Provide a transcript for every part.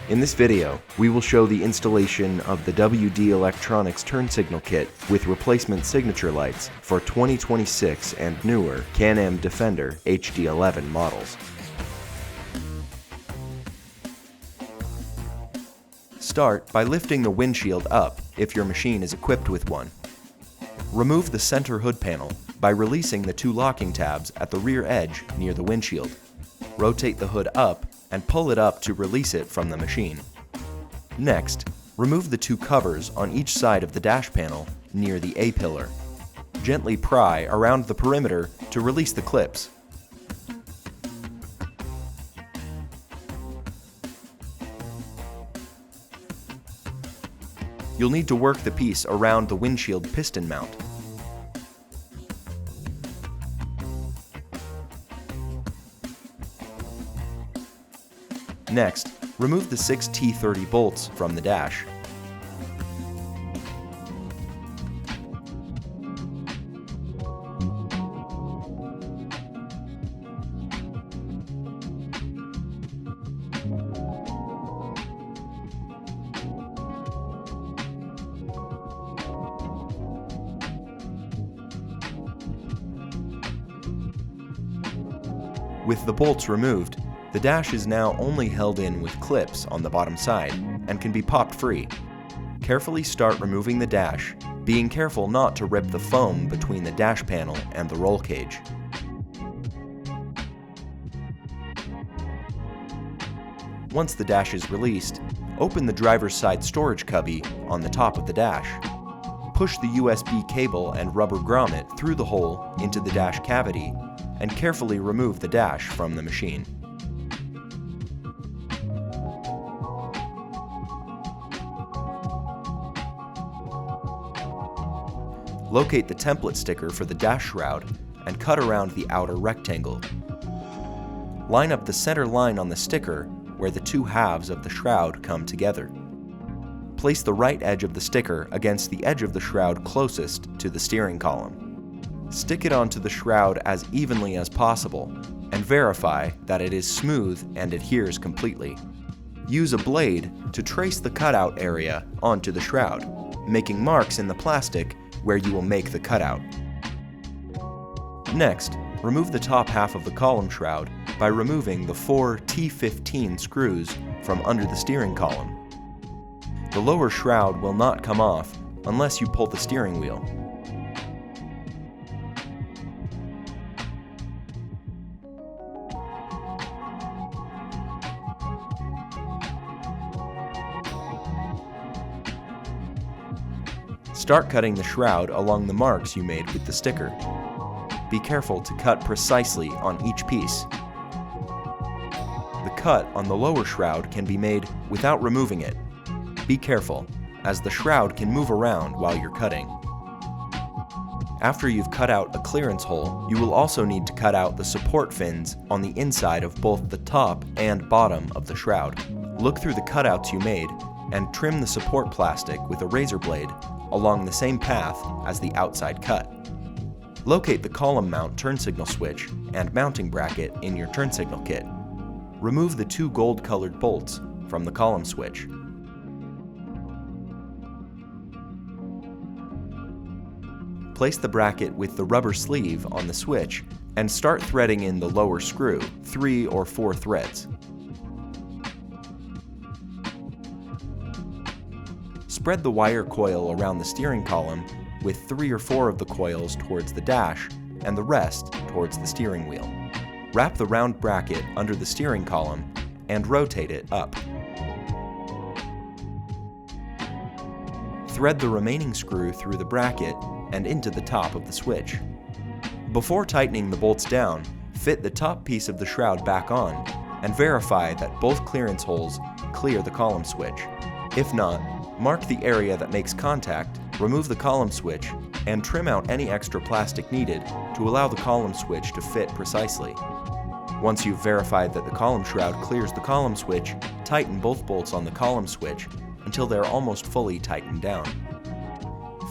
In this video, we will show the installation of the WD Electronics turn signal kit with replacement signature lights for 2026 and newer Can-Am Defender HD11 models. Start by lifting the windshield up if your machine is equipped with one. Remove the center hood panel by releasing the two locking tabs at the rear edge near the windshield. Rotate the hood up and pull it up to release it from the machine. Next, remove the two covers on each side of the dash panel near the A-pillar. Gently pry around the perimeter to release the clips. You'll need to work the piece around the windshield piston mount. Next, remove the 6 T30 bolts from the dash. With the bolts removed, the dash is now only held in with clips on the bottom side and can be popped free. Carefully start removing the dash, being careful not to rip the foam between the dash panel and the roll cage. Once the dash is released, open the driver's side storage cubby on the top of the dash. Push the USB cable and rubber grommet through the hole into the dash cavity and carefully remove the dash from the machine. Locate the template sticker for the dash shroud and cut around the outer rectangle. Line up the center line on the sticker where the two halves of the shroud come together. Place the right edge of the sticker against the edge of the shroud closest to the steering column. Stick it onto the shroud as evenly as possible and verify that it is smooth and adheres completely. Use a blade to trace the cutout area onto the shroud, making marks in the plastic where you will make the cutout. Next, remove the top half of the column shroud by removing the 4 T15 screws from under the steering column. The lower shroud will not come off unless you pull the steering wheel. Start cutting the shroud along the marks you made with the sticker. Be careful to cut precisely on each piece. The cut on the lower shroud can be made without removing it. Be careful, as the shroud can move around while you're cutting. After you've cut out a clearance hole, you will also need to cut out the support fins on the inside of both the top and bottom of the shroud. Look through the cutouts you made and trim the support plastic with a razor blade along the same path as the outside cut. Locate the column mount turn signal switch and mounting bracket in your turn signal kit. Remove the two gold-colored bolts from the column switch. Place the bracket with the rubber sleeve on the switch and start threading in the lower screw, 3 or 4 threads. Spread the wire coil around the steering column with 3 or 4 of the coils towards the dash and the rest towards the steering wheel. Wrap the round bracket under the steering column and rotate it up. Thread the remaining screw through the bracket and into the top of the switch. Before tightening the bolts down, fit the top piece of the shroud back on and verify that both clearance holes clear the column switch. If not, mark the area that makes contact, remove the column switch, and trim out any extra plastic needed to allow the column switch to fit precisely. Once you've verified that the column shroud clears the column switch, tighten both bolts on the column switch until they're almost fully tightened down.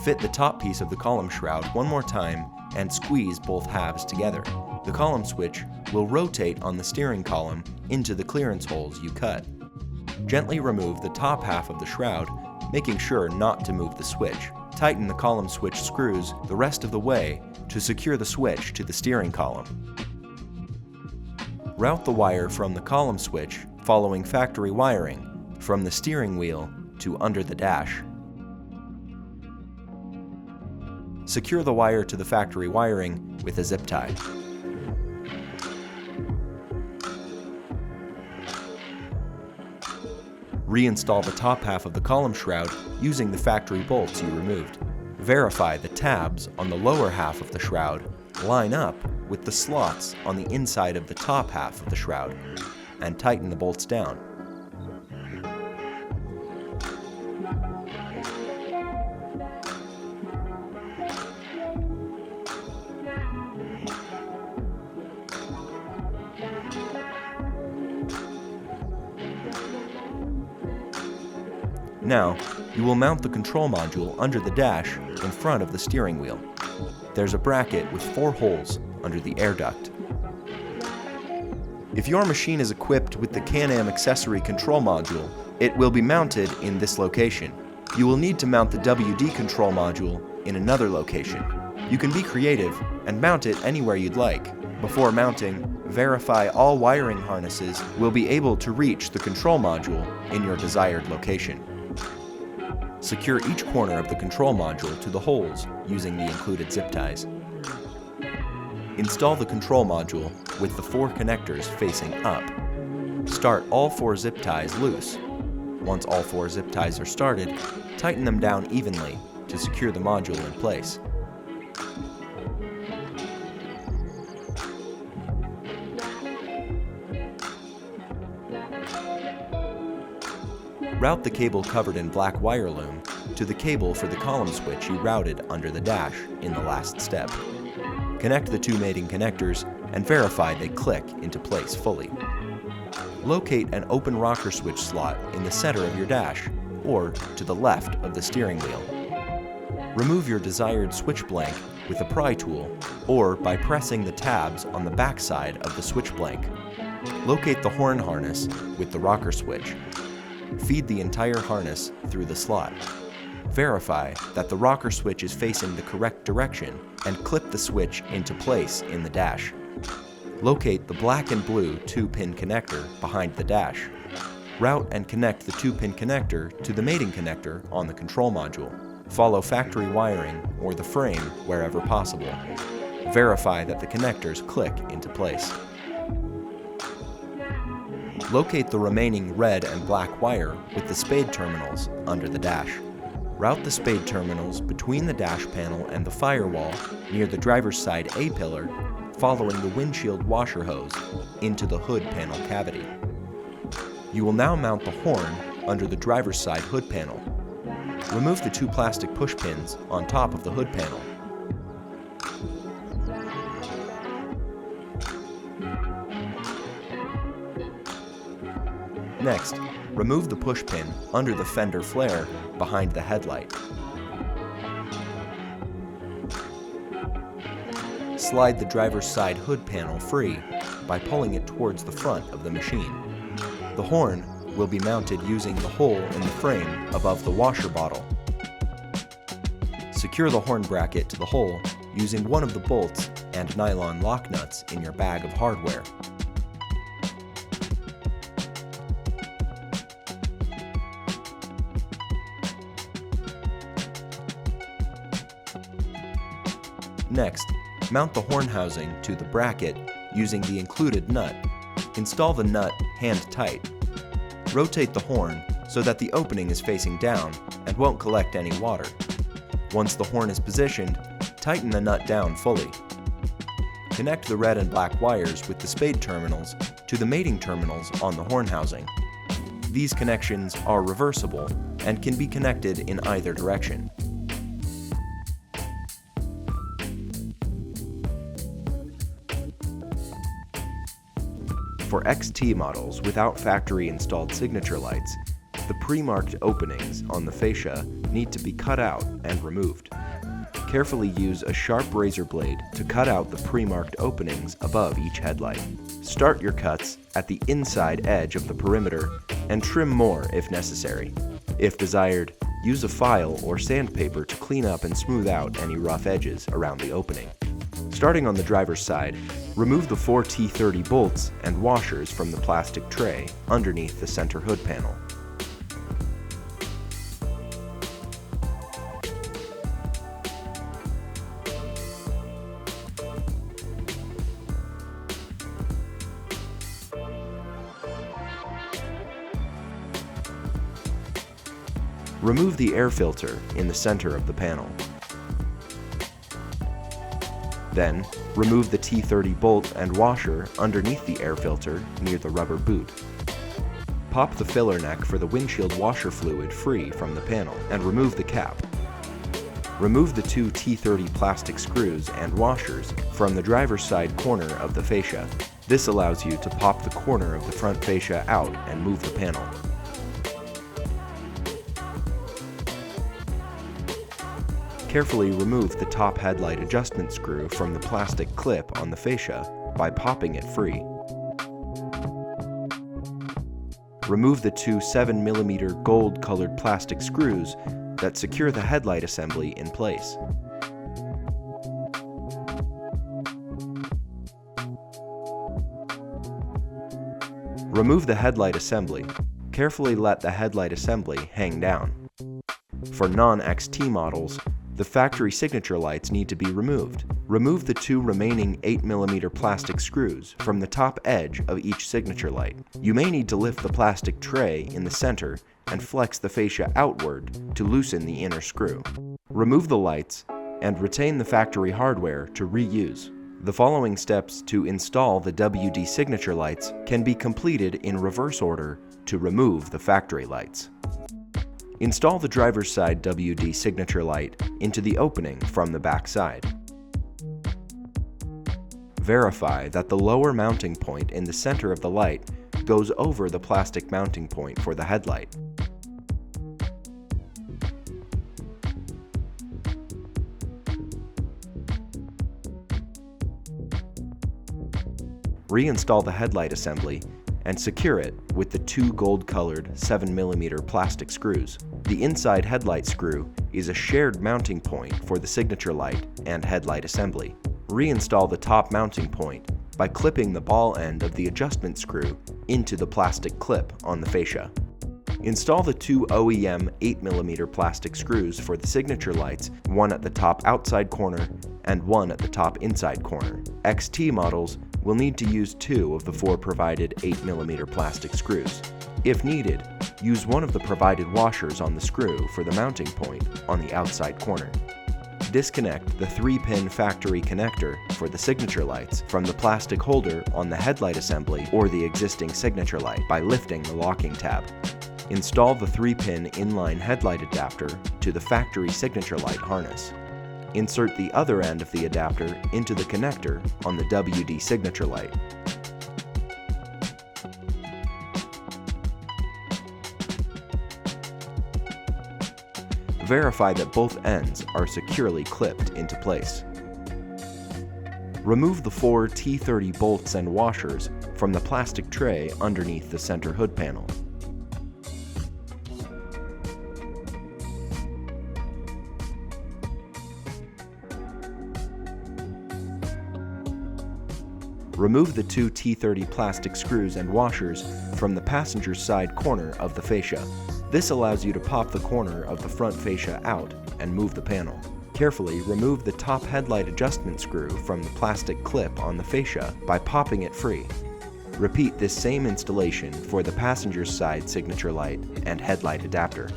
Fit the top piece of the column shroud one more time and squeeze both halves together. The column switch will rotate on the steering column into the clearance holes you cut. Gently remove the top half of the shroud, making sure not to move the switch. Tighten the column switch screws the rest of the way to secure the switch to the steering column. Route the wire from the column switch following factory wiring from the steering wheel to under the dash. Secure the wire to the factory wiring with a zip tie. Reinstall the top half of the column shroud using the factory bolts you removed. Verify the tabs on the lower half of the shroud line up with the slots on the inside of the top half of the shroud, and tighten the bolts down. Now, you will mount the control module under the dash in front of the steering wheel. There's a bracket with 4 holes under the air duct. If your machine is equipped with the Can-Am accessory control module, it will be mounted in this location. You will need to mount the WD control module in another location. You can be creative and mount it anywhere you'd like. Before mounting, verify all wiring harnesses will be able to reach the control module in your desired location. Secure each corner of the control module to the holes using the included zip ties. Install the control module with the 4 connectors facing up. Start all 4 zip ties loose. Once all 4 zip ties are started, tighten them down evenly to secure the module in place. Route the cable covered in black wire loom to the cable for the column switch you routed under the dash in the last step. Connect the 2 mating connectors and verify they click into place fully. Locate an open rocker switch slot in the center of your dash or to the left of the steering wheel. Remove your desired switch blank with a pry tool or by pressing the tabs on the back side of the switch blank. Locate the horn harness with the rocker switch. Feed the entire harness through the slot. Verify that the rocker switch is facing the correct direction and clip the switch into place in the dash. Locate the black and blue 2-pin connector behind the dash. Route and connect the 2-pin connector to the mating connector on the control module. Follow factory wiring or the frame wherever possible. Verify that the connectors click into place. Locate the remaining red and black wire with the spade terminals under the dash. Route the spade terminals between the dash panel and the firewall near the driver's side A-pillar, following the windshield washer hose into the hood panel cavity. You will now mount the horn under the driver's side hood panel. Remove the 2 plastic push pins on top of the hood panel. Next, remove the push pin under the fender flare behind the headlight. Slide the driver's side hood panel free by pulling it towards the front of the machine. The horn will be mounted using the hole in the frame above the washer bottle. Secure the horn bracket to the hole using one of the bolts and nylon lock nuts in your bag of hardware. Next, mount the horn housing to the bracket using the included nut. Install the nut hand tight. Rotate the horn so that the opening is facing down and won't collect any water. Once the horn is positioned, tighten the nut down fully. Connect the red and black wires with the spade terminals to the mating terminals on the horn housing. These connections are reversible and can be connected in either direction. For XT models without factory-installed signature lights, the pre-marked openings on the fascia need to be cut out and removed. Carefully use a sharp razor blade to cut out the pre-marked openings above each headlight. Start your cuts at the inside edge of the perimeter and trim more if necessary. If desired, use a file or sandpaper to clean up and smooth out any rough edges around the opening. Starting on the driver's side, remove the 4 T30 bolts and washers from the plastic tray underneath the center hood panel. Remove the air filter in the center of the panel. Then, remove the T30 bolt and washer underneath the air filter near the rubber boot. Pop the filler neck for the windshield washer fluid free from the panel and remove the cap. Remove the 2 T30 plastic screws and washers from the driver's side corner of the fascia. This allows you to pop the corner of the front fascia out and move the panel. Carefully remove the top headlight adjustment screw from the plastic clip on the fascia by popping it free. Remove the 2 7mm gold-colored plastic screws that secure the headlight assembly in place. Remove the headlight assembly. Carefully let the headlight assembly hang down. For non-XT models, the factory signature lights need to be removed. Remove the 2 remaining 8mm plastic screws from the top edge of each signature light. You may need to lift the plastic tray in the center and flex the fascia outward to loosen the inner screw. Remove the lights and retain the factory hardware to reuse. The following steps to install the WD signature lights can be completed in reverse order to remove the factory lights. Install the driver's side WD signature light into the opening from the back side. Verify that the lower mounting point in the center of the light goes over the plastic mounting point for the headlight. Reinstall the headlight assembly and secure it with the 2 gold-colored 7mm plastic screws. The inside headlight screw is a shared mounting point for the signature light and headlight assembly. Reinstall the top mounting point by clipping the ball end of the adjustment screw into the plastic clip on the fascia. Install the 2 OEM 8mm plastic screws for the signature lights, one at the top outside corner and one at the top inside corner. XT models will need to use 2 of the 4 provided 8mm plastic screws. If needed, use one of the provided washers on the screw for the mounting point on the outside corner. Disconnect the 3-pin factory connector for the signature lights from the plastic holder on the headlight assembly or the existing signature light by lifting the locking tab. Install the 3-pin inline headlight adapter to the factory signature light harness. Insert the other end of the adapter into the connector on the WD signature light. Verify that both ends are securely clipped into place. Remove the 4 T30 bolts and washers from the plastic tray underneath the center hood panel. Remove the 2 T30 plastic screws and washers from the passenger side corner of the fascia. This allows you to pop the corner of the front fascia out and move the panel. Carefully remove the top headlight adjustment screw from the plastic clip on the fascia by popping it free. Repeat this same installation for the passenger side signature light and headlight adapter.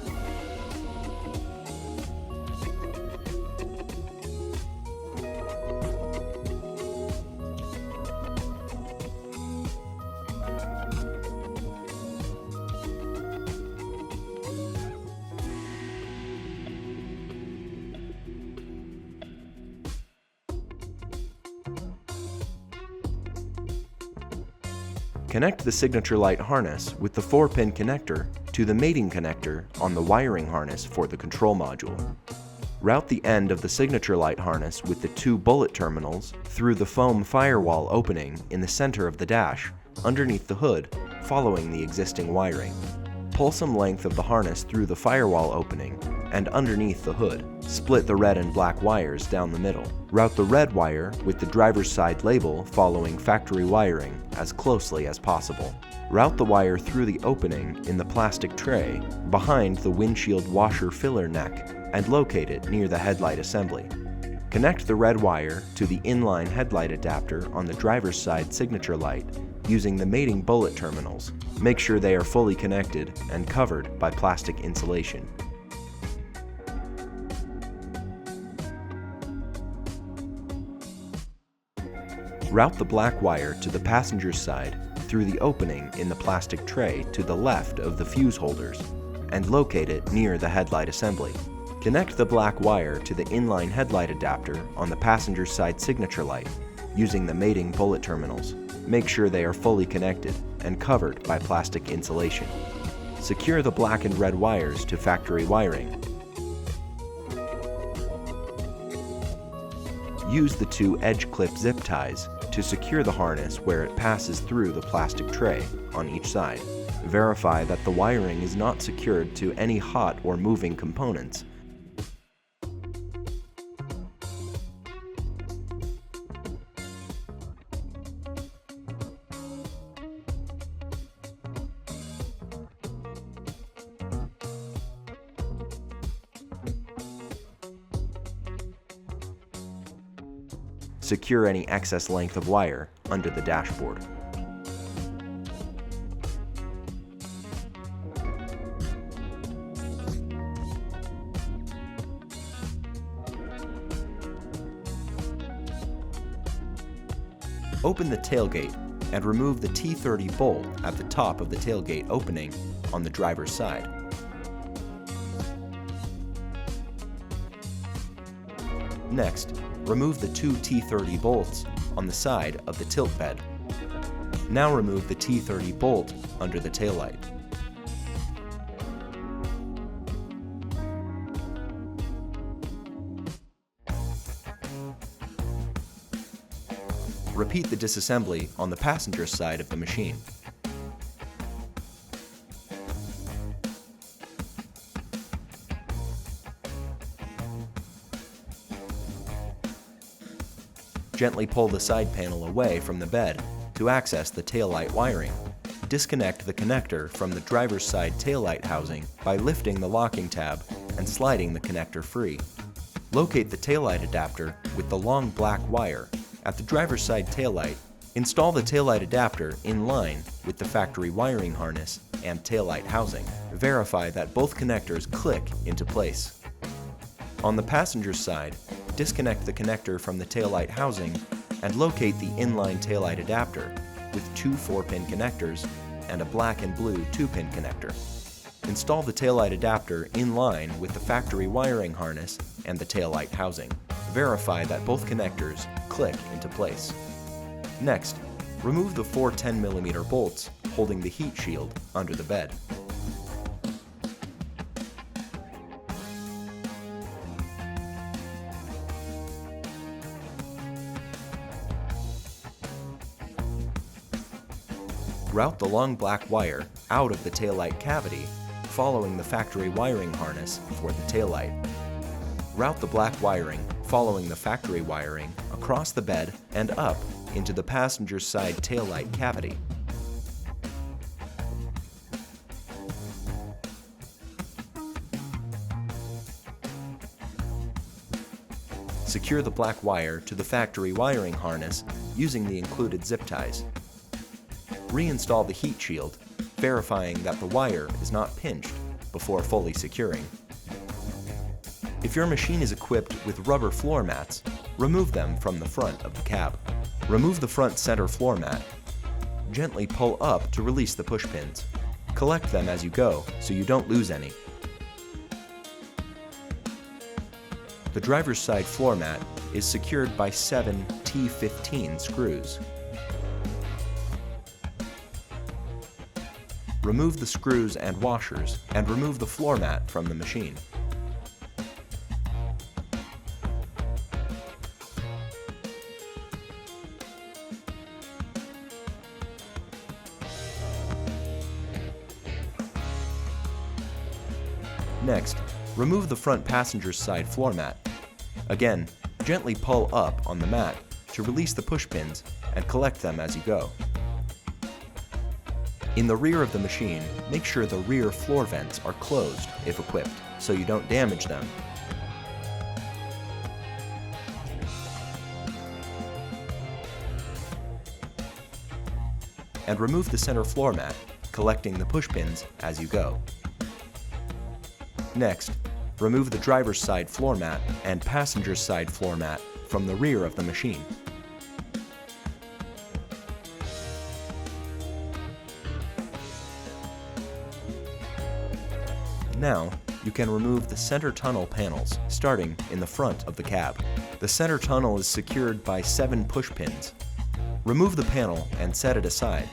Connect the signature light harness with the 4-pin connector to the mating connector on the wiring harness for the control module. Route the end of the signature light harness with the 2 bullet terminals through the foam firewall opening in the center of the dash underneath the hood, following the existing wiring. Pull some length of the harness through the firewall opening and underneath the hood. Split the red and black wires down the middle. Route the red wire with the driver's side label following factory wiring as closely as possible. Route the wire through the opening in the plastic tray behind the windshield washer filler neck and locate it near the headlight assembly. Connect the red wire to the inline headlight adapter on the driver's side signature light using the mating bullet terminals. Make sure they are fully connected and covered by plastic insulation. Route the black wire to the passenger's side through the opening in the plastic tray to the left of the fuse holders and locate it near the headlight assembly. Connect the black wire to the inline headlight adapter on the passenger's side signature light using the mating bullet terminals. Make sure they are fully connected and covered by plastic insulation. Secure the black and red wires to factory wiring. Use the 2 edge clip zip ties to secure the harness where it passes through the plastic tray on each side. Verify that the wiring is not secured to any hot or moving components. Secure any excess length of wire under the dashboard. Open the tailgate and remove the T30 bolt at the top of the tailgate opening on the driver's side. Next, remove the 2 T30 bolts on the side of the tilt bed. Now remove the T30 bolt under the taillight. Repeat the disassembly on the passenger side of the machine. Gently pull the side panel away from the bed to access the taillight wiring. Disconnect the connector from the driver's side taillight housing by lifting the locking tab and sliding the connector free. Locate the taillight adapter with the long black wire at the driver's side taillight. Install the taillight adapter in line with the factory wiring harness and taillight housing. Verify that both connectors click into place. On the passenger's side, disconnect the connector from the taillight housing and locate the inline taillight adapter with 2 4-pin connectors and a black and blue 2-pin connector. Install the taillight adapter in line with the factory wiring harness and the taillight housing. Verify that both connectors click into place. Next, remove the 4 10mm bolts holding the heat shield under the bed. Route the long black wire out of the taillight cavity, following the factory wiring harness for the taillight. Route the black wiring following the factory wiring across the bed and up into the passenger side taillight cavity. Secure the black wire to the factory wiring harness using the included zip ties. Reinstall the heat shield, verifying that the wire is not pinched before fully securing. If your machine is equipped with rubber floor mats, remove them from the front of the cab. Remove the front center floor mat. Gently pull up to release the push pins. Collect them as you go so you don't lose any. The driver's side floor mat is secured by 7 T15 screws. Remove the screws and washers and remove the floor mat from the machine. Next, remove the front passenger's side floor mat. Again, gently pull up on the mat to release the push pins and collect them as you go. In the rear of the machine, make sure the rear floor vents are closed if equipped, so you don't damage them. And remove the center floor mat, collecting the push pins as you go. Next, remove the driver's side floor mat and passenger's side floor mat from the rear of the machine. Now, you can remove the center tunnel panels, starting in the front of the cab. The center tunnel is secured by 7 push pins. Remove the panel and set it aside.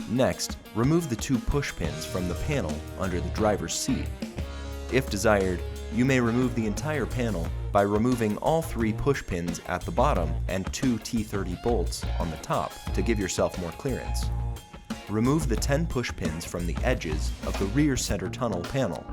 Next, remove the 2 push pins from the panel under the driver's seat. If desired, you may remove the entire panel by removing all 3 push pins at the bottom and 2 T30 bolts on the top to give yourself more clearance. Remove the 10 push pins from the edges of the rear center tunnel panel.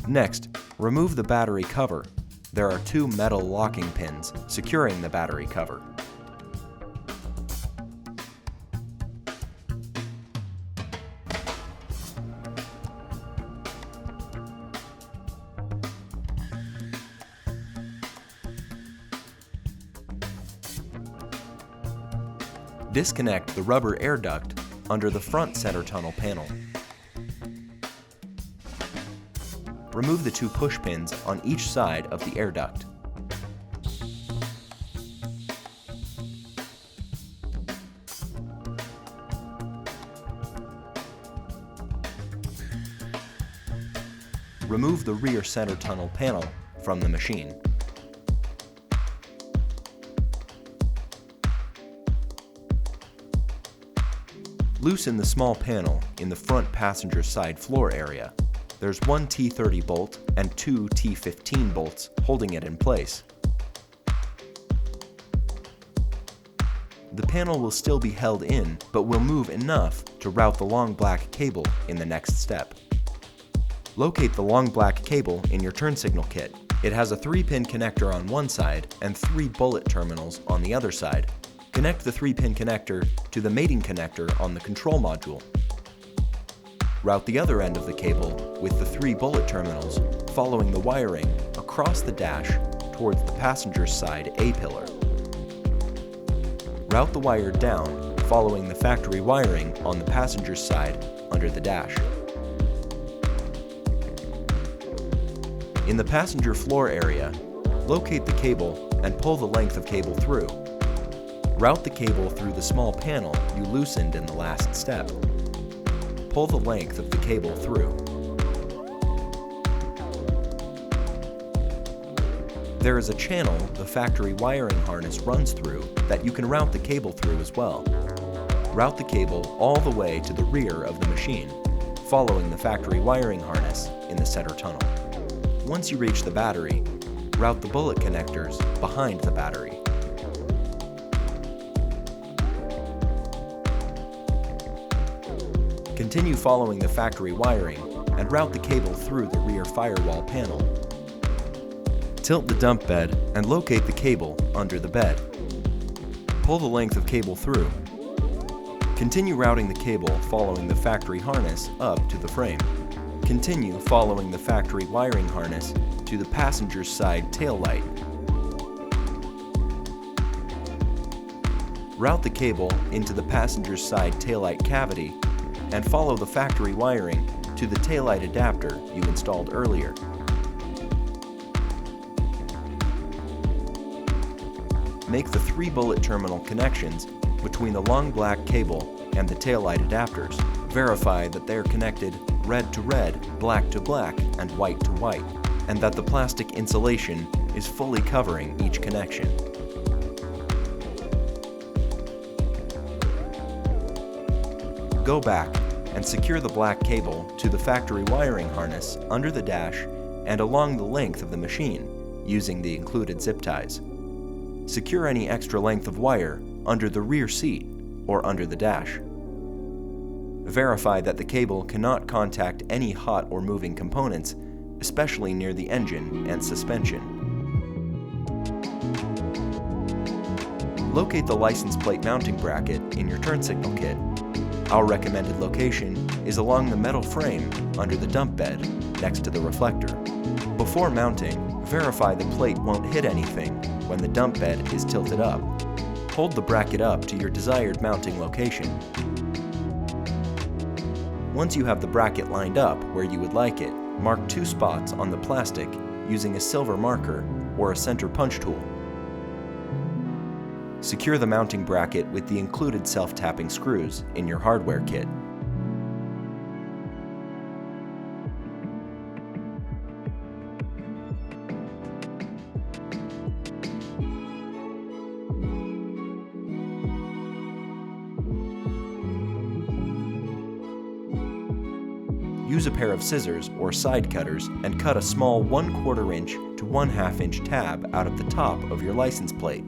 Next, remove the battery cover. There are 2 metal locking pins securing the battery cover. Disconnect the rubber air duct under the front center tunnel panel. Remove the 2 push pins on each side of the air duct. Remove the rear center tunnel panel from the machine. Loosen the small panel in the front passenger side floor area. There's 1 T30 bolt and 2 T15 bolts holding it in place. The panel will still be held in, but will move enough to route the long black cable in the next step. Locate the long black cable in your turn signal kit. It has a 3-pin connector on one side and 3 bullet terminals on the other side. Connect the 3-pin connector to the mating connector on the control module. Route the other end of the cable with the 3 bullet terminals following the wiring across the dash towards the passenger's side A-pillar. Route the wire down following the factory wiring on the passenger's side under the dash. In the passenger floor area, locate the cable and pull the length of cable through. Route the cable through the small panel you loosened in the last step. Pull the length of the cable through. There is a channel the factory wiring harness runs through that you can route the cable through as well. Route the cable all the way to the rear of the machine, following the factory wiring harness in the center tunnel. Once you reach the battery, route the bullet connectors behind the battery. Continue following the factory wiring and route the cable through the rear firewall panel. Tilt the dump bed and locate the cable under the bed. Pull the length of cable through. Continue routing the cable following the factory harness up to the frame. Continue following the factory wiring harness to the passenger's side tail light. Route the cable into the passenger's side taillight cavity and follow the factory wiring to the taillight adapter you installed earlier. Make the 3 bullet terminal connections between the long black cable and the taillight adapters. Verify that they are connected red to red, black to black, and white to white, and that the plastic insulation is fully covering each connection. Go back and secure the black cable to the factory wiring harness under the dash and along the length of the machine using the included zip ties. Secure any extra length of wire under the rear seat or under the dash. Verify that the cable cannot contact any hot or moving components, especially near the engine and suspension. Locate the license plate mounting bracket in your turn signal kit. Our recommended location is along the metal frame under the dump bed, next to the reflector. Before mounting, verify the plate won't hit anything when the dump bed is tilted up. Hold the bracket up to your desired mounting location. Once you have the bracket lined up where you would like it, mark 2 spots on the plastic using a silver marker or a center punch tool. Secure the mounting bracket with the included self-tapping screws in your hardware kit. Use a pair of scissors or side cutters and cut a small 1/4 inch to 1/2 inch tab out of the top of your license plate.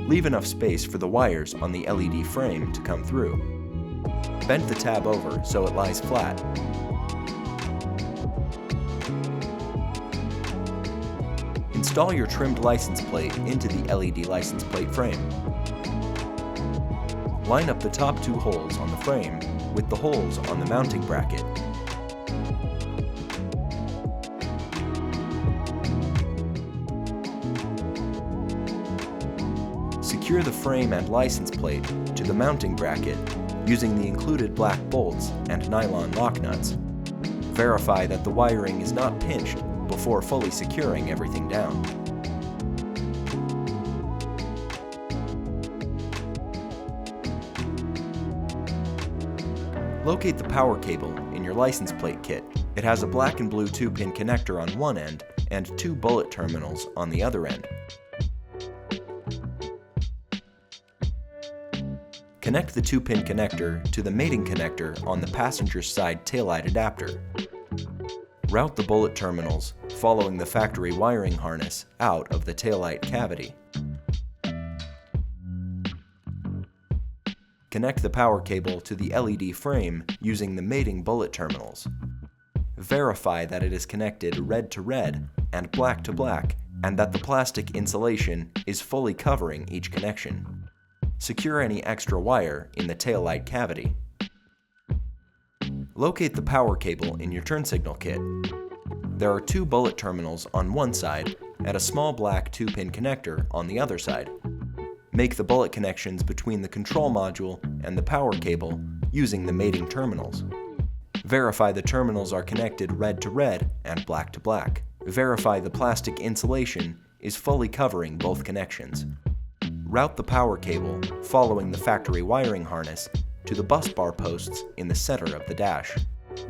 Leave enough space for the wires on the LED frame to come through. Bend the tab over so it lies flat. Install your trimmed license plate into the LED license plate frame. Line up the top 2 holes on the frame with the holes on the mounting bracket. Secure the frame and license plate to the mounting bracket using the included black bolts and nylon lock nuts. Verify that the wiring is not pinched before fully securing everything down. Locate the power cable in your license plate kit. It has a black and blue 2-pin connector on one end and 2 bullet terminals on the other end. Connect the 2-pin connector to the mating connector on the passenger side taillight adapter. Route the bullet terminals following the factory wiring harness out of the taillight cavity. Connect the power cable to the LED frame using the mating bullet terminals. Verify that it is connected red to red and black to black, and that the plastic insulation is fully covering each connection. Secure any extra wire in the taillight cavity. Locate the power cable in your turn signal kit. There are 2 bullet terminals on one side and a small black 2-pin connector on the other side. Make the bullet connections between the control module and the power cable using the mating terminals. Verify the terminals are connected red to red and black to black. Verify the plastic insulation is fully covering both connections. Route the power cable following the factory wiring harness to the bus bar posts in the center of the dash.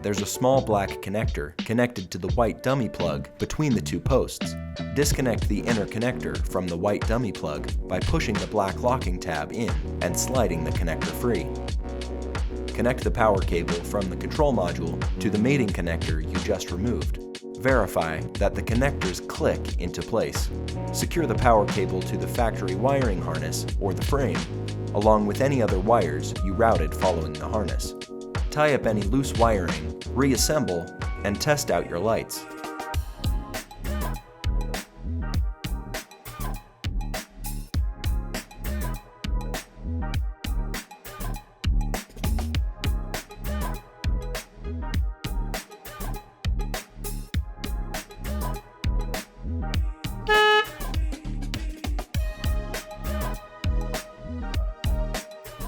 There's a small black connector connected to the white dummy plug between the 2 posts. Disconnect the inner connector from the white dummy plug by pushing the black locking tab in and sliding the connector free. Connect the power cable from the control module to the mating connector you just removed. Verify that the connectors click into place. Secure the power cable to the factory wiring harness or the frame, along with any other wires you routed following the harness. Tie up any loose wiring, reassemble, and test out your lights.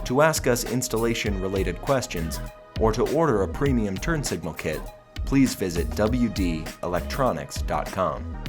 To ask us installation-related questions, or to order a premium turn signal kit, please visit wdelectronics.com.